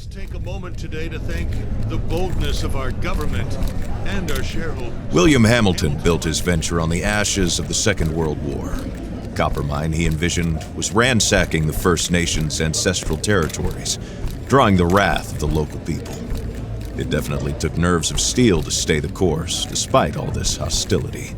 must take a moment today to thank the boldness of our government and our shareholders. William Hamilton built his venture on the ashes of the Second World War. The copper mine he envisioned was ransacking the First Nations' ancestral territories, drawing the wrath of the local people. It definitely took nerves of steel to stay the course, despite all this hostility.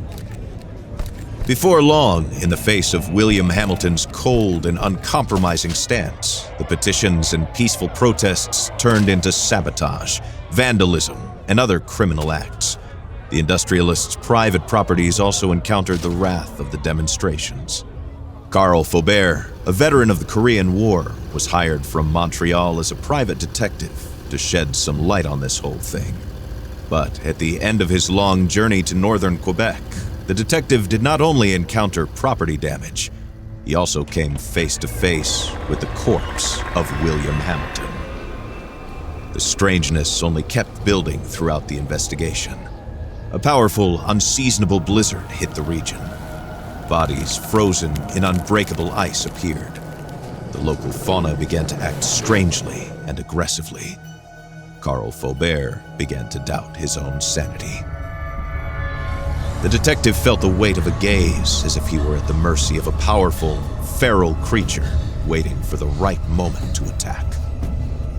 Before long, in the face of William Hamilton's cold and uncompromising stance, the petitions and peaceful protests turned into sabotage, vandalism, and other criminal acts. The industrialists' private properties also encountered the wrath of the demonstrations. Carl Faubert, a veteran of the Korean War, was hired from Montreal as a private detective to shed some light on this whole thing. But at the end of his long journey to northern Quebec, the detective did not only encounter property damage, he also came face to face with the corpse of William Hamilton. The strangeness only kept building throughout the investigation. A powerful, unseasonable blizzard hit the region. Bodies frozen in unbreakable ice appeared. The local fauna began to act strangely and aggressively. Carl Faubert began to doubt his own sanity. The detective felt the weight of a gaze, as if he were at the mercy of a powerful, feral creature waiting for the right moment to attack.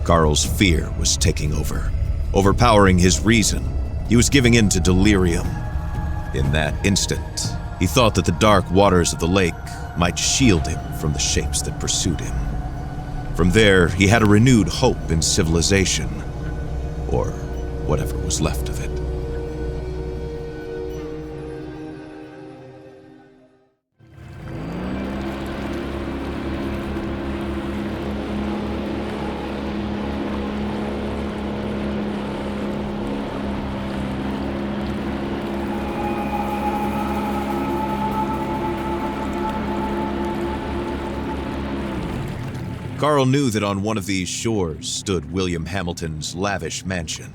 Carl's fear was taking over, overpowering his reason. He was giving in to delirium. In that instant, he thought that the dark waters of the lake might shield him from the shapes that pursued him. From there, he had a renewed hope in civilization, or whatever was left of it. Carl knew that on one of these shores stood William Hamilton's lavish mansion,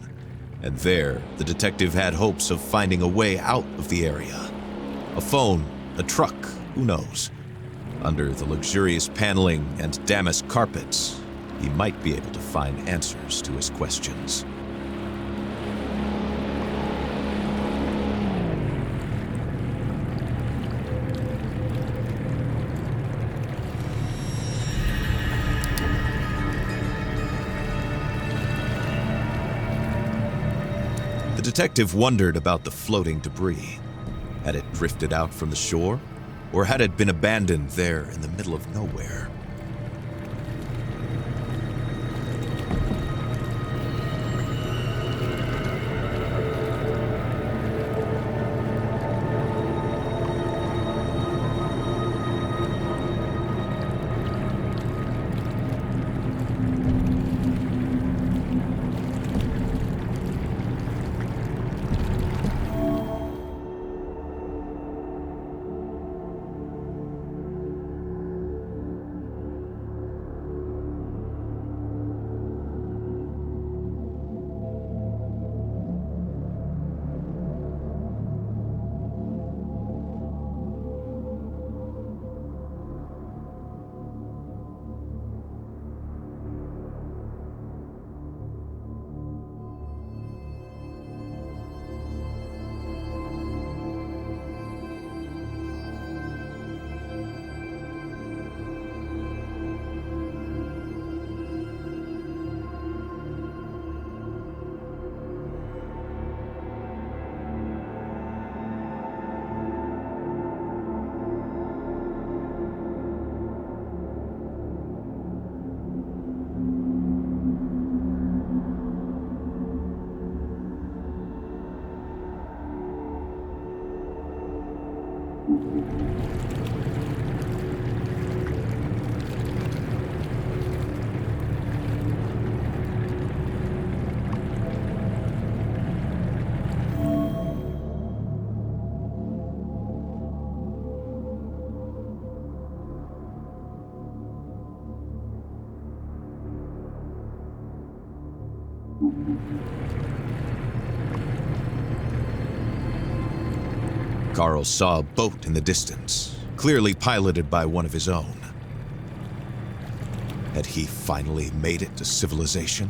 and there the detective had hopes of finding a way out of the area. A phone, a truck, who knows? Under the luxurious paneling and damask carpets, he might be able to find answers to his questions. The detective wondered about the floating debris. Had it drifted out from the shore, or had it been abandoned there in the middle of nowhere? Carl saw a boat in the distance, clearly piloted by one of his own. Had he finally made it to civilization?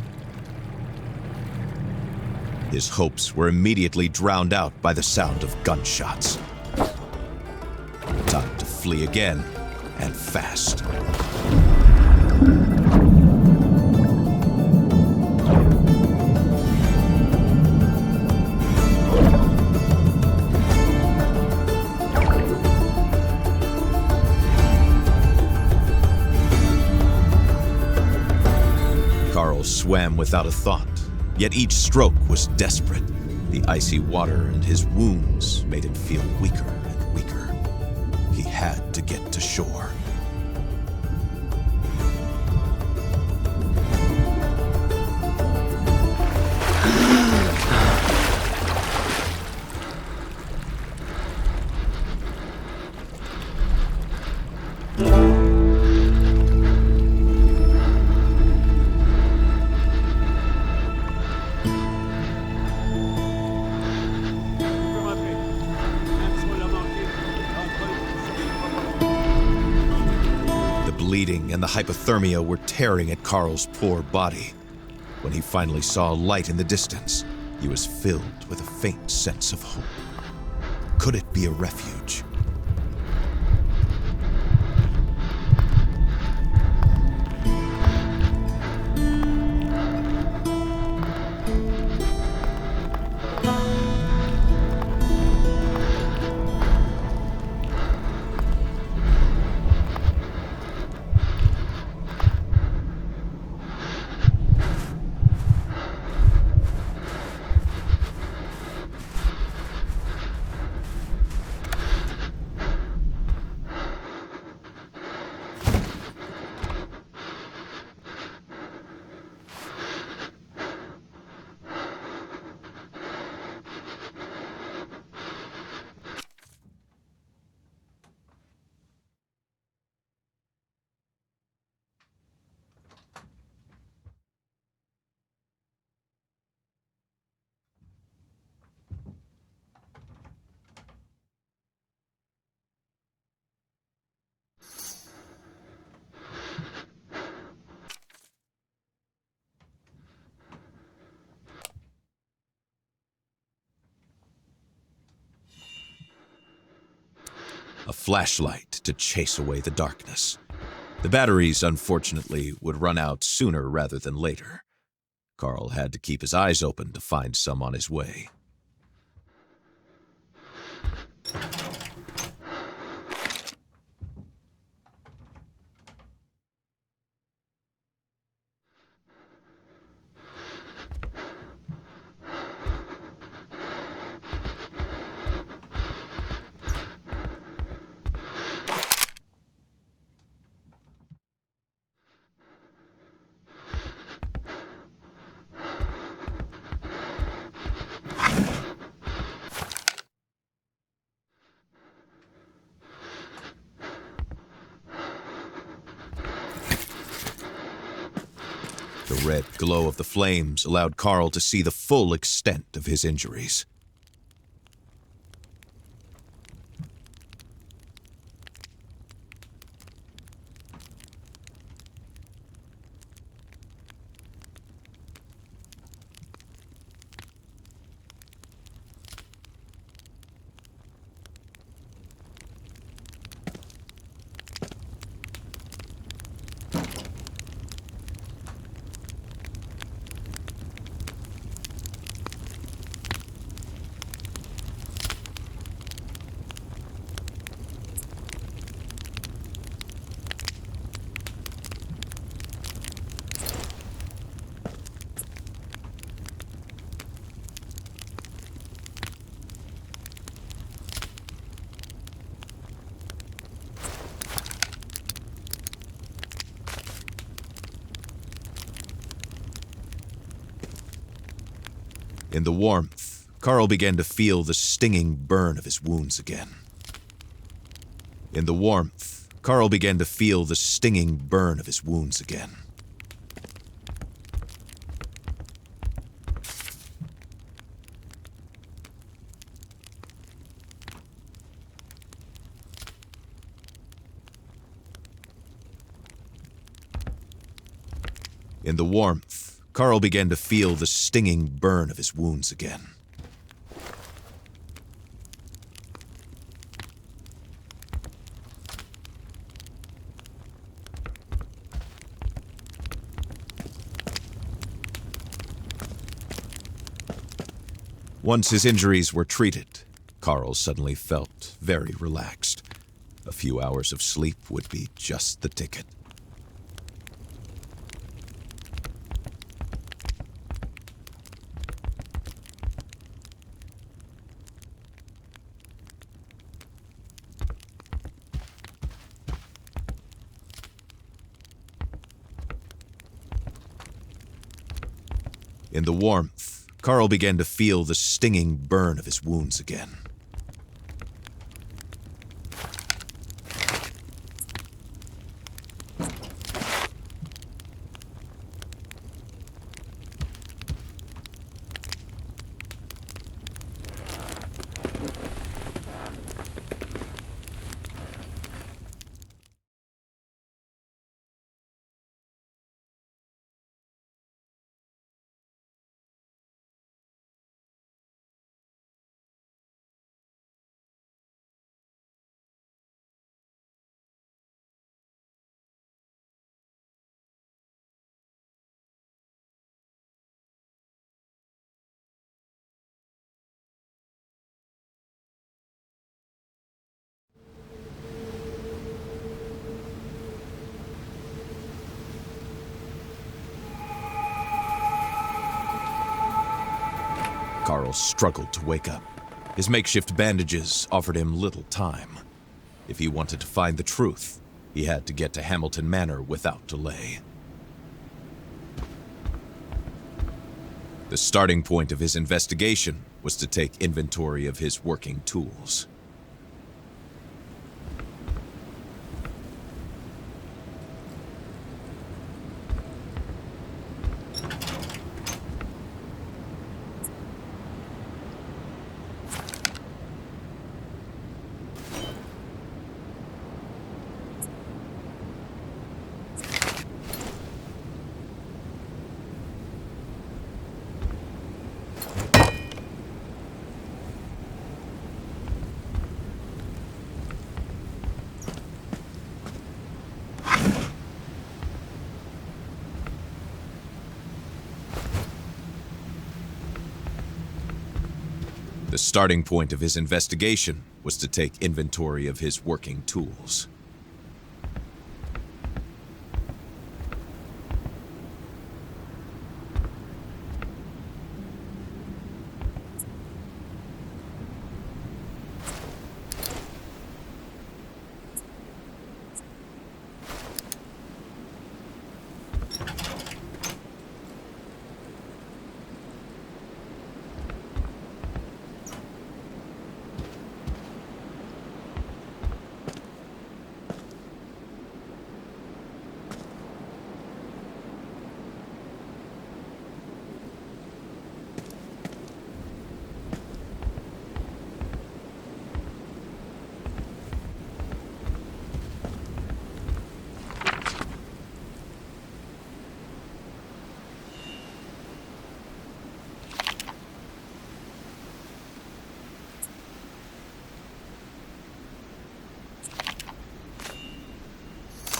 His hopes were immediately drowned out by the sound of gunshots. Time to flee again, and fast. Carl swam without a thought, yet each stroke was desperate. The icy water and his wounds made him feel weaker and weaker. He had to get to shore. Bleeding and the hypothermia were tearing at Carl's poor body. When he finally saw a light in the distance, he was filled with a faint sense of hope. Could it be a refuge? A flashlight to chase away the darkness. The batteries, unfortunately, would run out sooner rather than later. Carl had to keep his eyes open to find some on his way. The red glow of the flames allowed Carl to see the full extent of his injuries. In the warmth, Carl began to feel the stinging burn of his wounds again. In the warmth, Carl began to feel the stinging burn of his wounds again. In the warmth, Carl began to feel the stinging burn of his wounds again. Once his injuries were treated, Carl suddenly felt very relaxed. A few hours of sleep would be just the ticket. In the warmth, Carl began to feel the stinging burn of his wounds again. Carl struggled to wake up. His makeshift bandages offered him little time. If he wanted to find the truth, he had to get to Hamilton Manor without delay. The starting point of his investigation was to take inventory of his working tools. The starting point of his investigation was to take inventory of his working tools.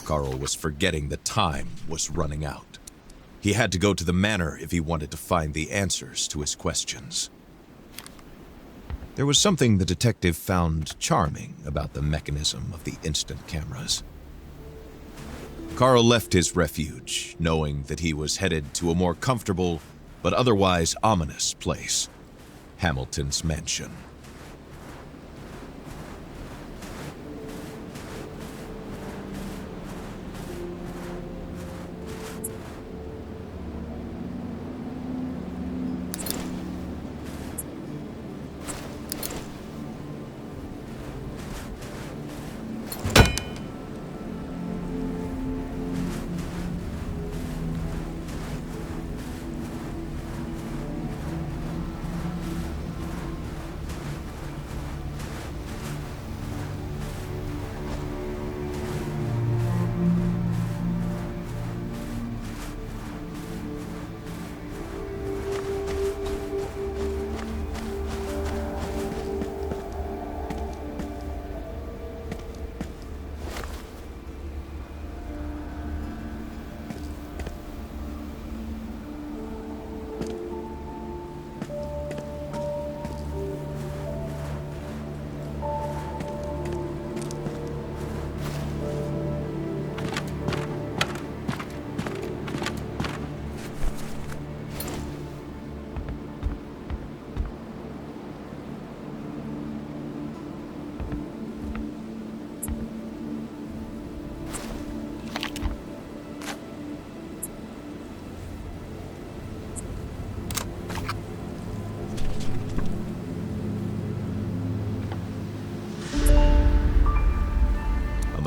Carl was forgetting that time was running out. He had to go to the manor if he wanted to find the answers to his questions. There was something the detective found charming about the mechanism of the instant cameras. Carl left his refuge, knowing that he was headed to a more comfortable but otherwise ominous place, Hamilton's mansion.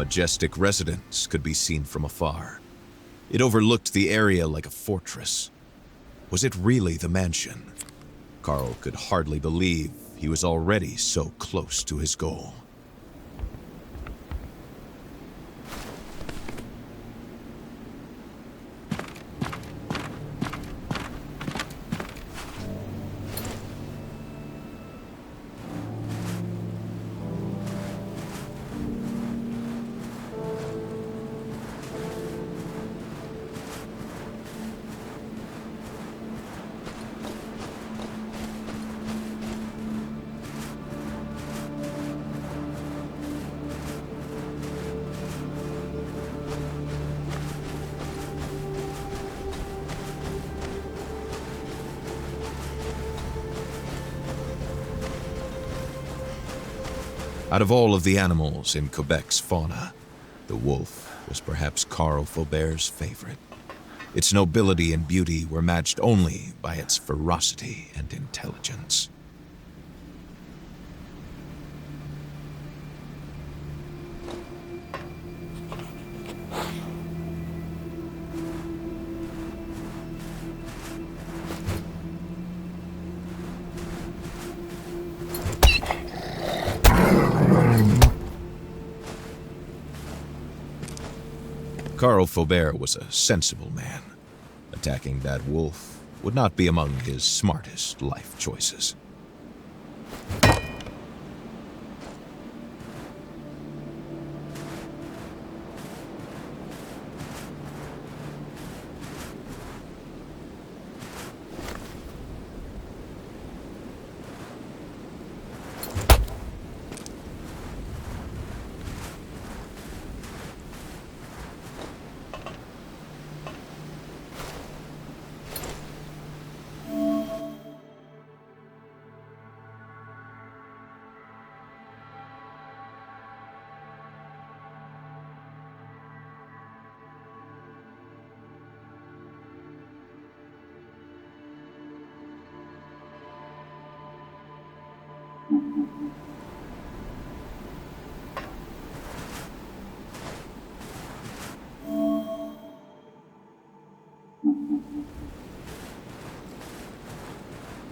majestic residence could be seen from afar. It overlooked the area like a fortress. Was it really the mansion? Carl could hardly believe he was already so close to his goal. Out of all of the animals in Quebec's fauna, the wolf was perhaps Carl Faubert's favorite. Its nobility and beauty were matched only by its ferocity and intelligence. Carl Faubert was a sensible man. Attacking that wolf would not be among his smartest life choices.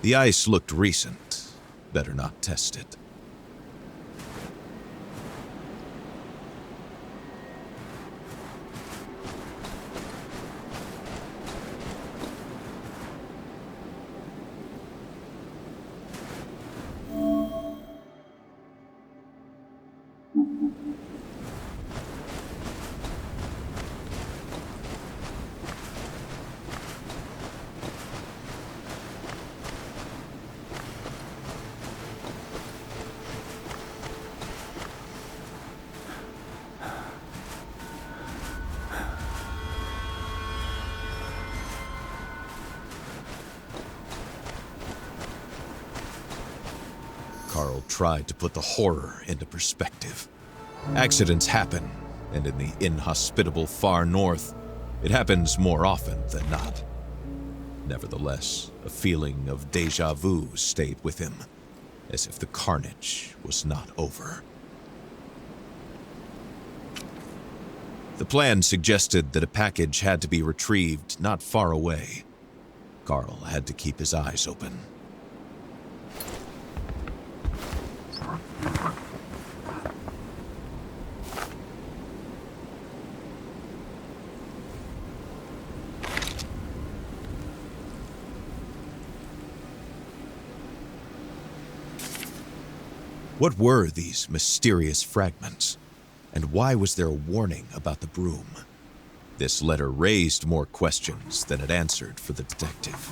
The ice looked recent. Better not test it. Carl tried to put the horror into perspective. Accidents happen, and in the inhospitable far north, it happens more often than not. Nevertheless, a feeling of déjà vu stayed with him, as if the carnage was not over. The plan suggested that a package had to be retrieved not far away. Carl had to keep his eyes open. What were these mysterious fragments? And why was there a warning about the broom? This letter raised more questions than it answered for the detective.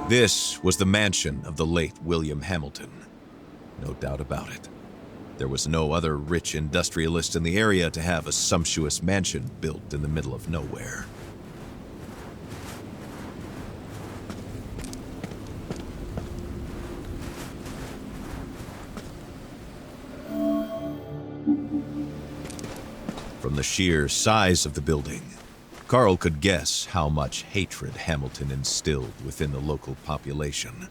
This was the mansion of the late William Hamilton. No doubt about it. There was no other rich industrialist in the area to have a sumptuous mansion built in the middle of nowhere. From the sheer size of the building, Carl could guess how much hatred Hamilton instilled within the local population,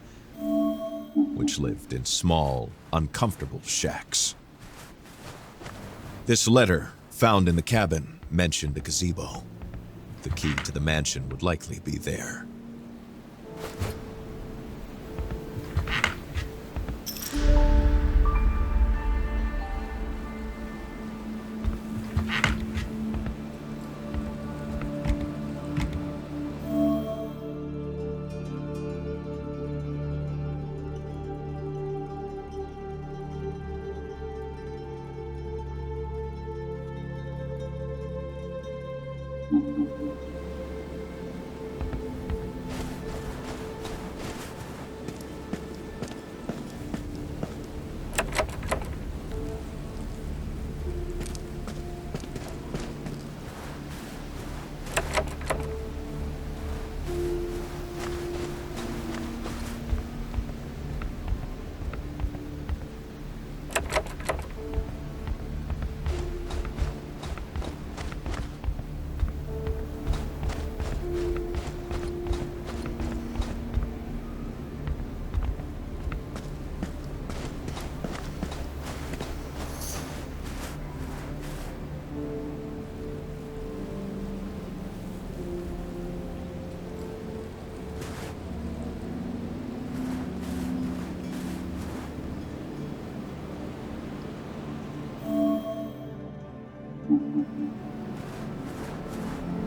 which lived in small, uncomfortable shacks. This letter, found in the cabin, mentioned a gazebo. The key to the mansion would likely be there.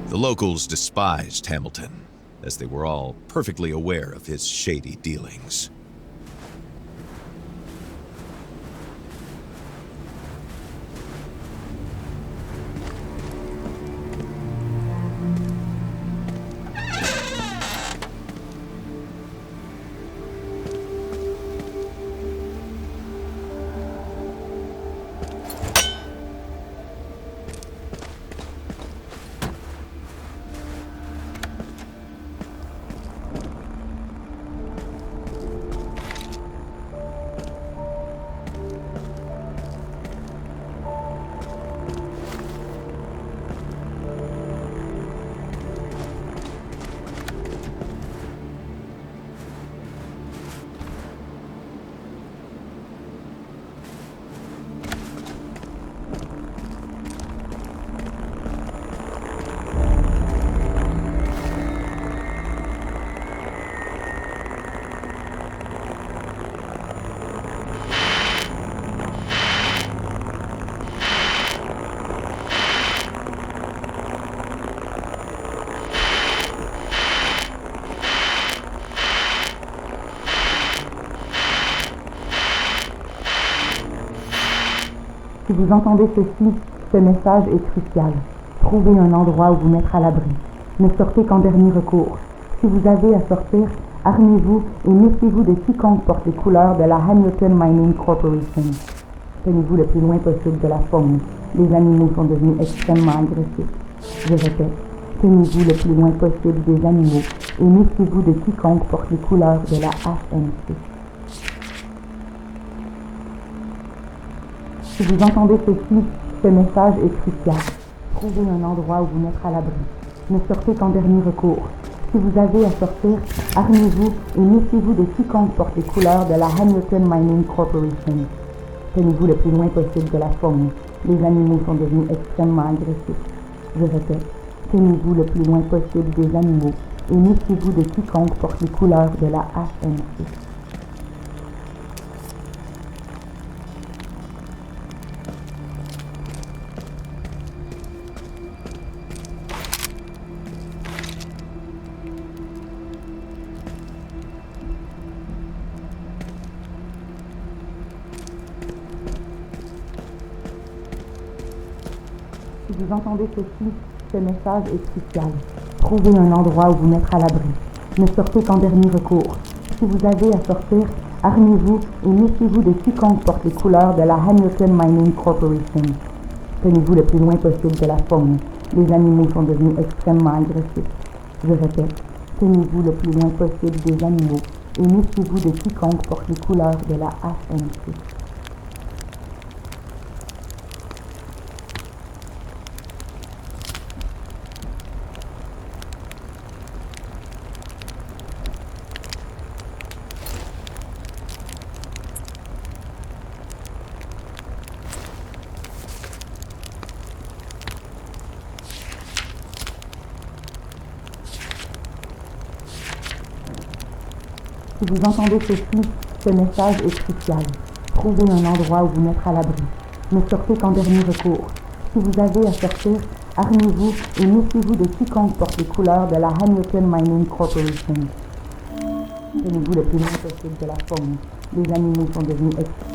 The locals despised Hamilton, as they were all perfectly aware of his shady dealings. Si vous entendez ceci, ce message est crucial. Trouvez un endroit où vous mettre à l'abri. Ne sortez qu'en dernier recours. Si vous avez à sortir, armez-vous et méfiez-vous de quiconque porte les couleurs de la Hamilton Mining Corporation. Tenez-vous le plus loin possible de la faune. Les animaux sont devenus extrêmement agressifs. Je répète, tenez-vous le plus loin possible des animaux et méfiez-vous de quiconque porte les couleurs de la HMC. Si vous entendez ceci, ce message est crucial. Trouvez un endroit où vous mettre à l'abri. Ne sortez qu'en dernier recours. Si vous avez à sortir, armez-vous et méfiez-vous de quiconque porte les couleurs de la Hamilton Mining Corporation. Tenez-vous le plus loin possible de la faune. Les animaux sont devenus extrêmement agressifs. Je répète, tenez-vous le plus loin possible des animaux et méfiez-vous de quiconque porte les couleurs de la HMC. Si vous entendez ceci, ce message est crucial. Trouvez un endroit où vous mettre à l'abri. Ne sortez qu'en dernier recours. Si vous avez à sortir, armez-vous et méfiez-vous de quiconque porte les couleurs de la Hamilton Mining Corporation. Tenez-vous le plus loin possible de la faune. Les animaux sont devenus extrêmement agressifs. Je répète, tenez-vous le plus loin possible des animaux et méfiez-vous de quiconque porte les couleurs de la HMC. Si vous entendez ceci, ce message est crucial. Trouvez un endroit où vous mettre à l'abri. Ne sortez qu'en dernier recours. Si vous avez à sortir, armez-vous et méfiez-vous de quiconque porte les couleurs de la Hamilton Mining Corporation. Tenez-vous le plus loin possible de la faune. Les animaux sont devenus extrêmement